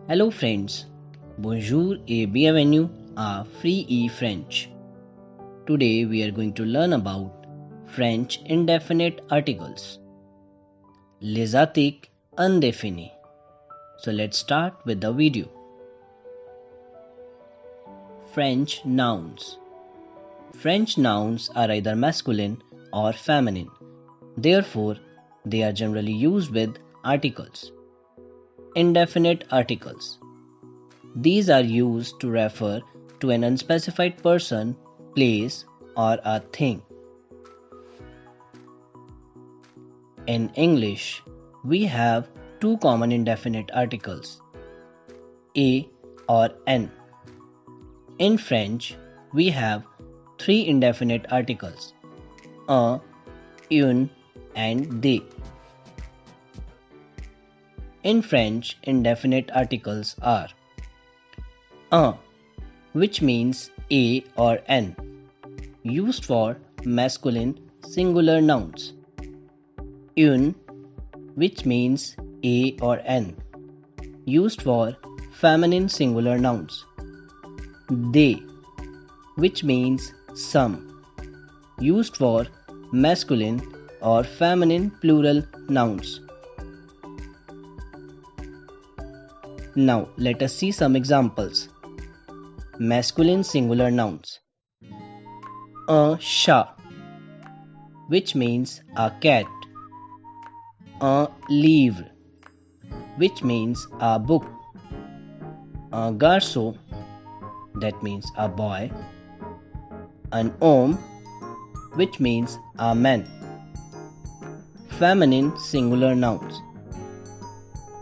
Hello friends, bonjour et bienvenue à Free E French. Today we are going to learn about French indefinite articles, les articles indéfinis. So let's start with the video. French nouns. French nouns are either masculine or feminine. Therefore, they are generally used with articles. Indefinite articles. These are used to refer to an unspecified person, place, or a thing. In English, we have two common indefinite articles, a or n. In French, we have three indefinite articles, un, une, and des. In French, indefinite articles are un, which means a or n, used for masculine singular nouns. Une, which means a or n, used for feminine singular nouns. Des, which means some, used for masculine or feminine plural nouns. Now let us see some examples. Masculine singular nouns. Un chat, which means a cat. Un livre, which means a book. Un garçon, that means a boy. Un homme, which means a man. Feminine singular nouns.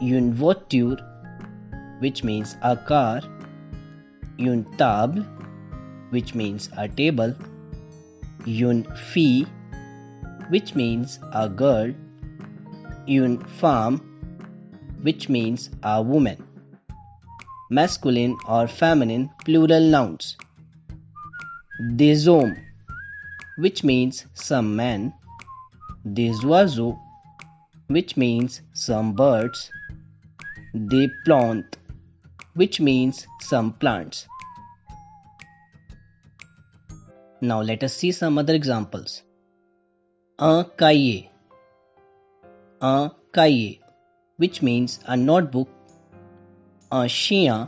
Une voiture, which means a car. Une table, which means a table. Une fille, which means a girl. Une femme, which means a woman. Masculine or feminine plural nouns. Des hommes, which means some men. Des oiseaux, which means some birds. Des plantes, which means some plants. Now let us see some other examples. Un cahier. Un cahier, which means a notebook. Un chien,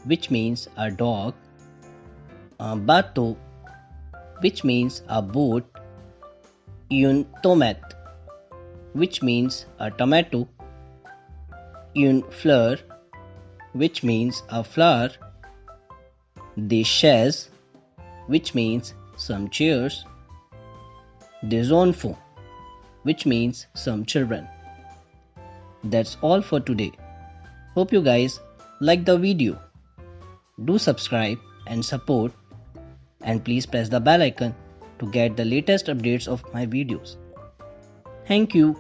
which means a dog. Un bateau, which means a boat. Une tomate, which means a tomato. Une fleur, which means a flower. Des chaises, which means some chairs. Des enfants, which means some children. That's all for today. Hope you guys like the video. Do subscribe and support, and please press the bell icon to get the latest updates of my videos. Thank you.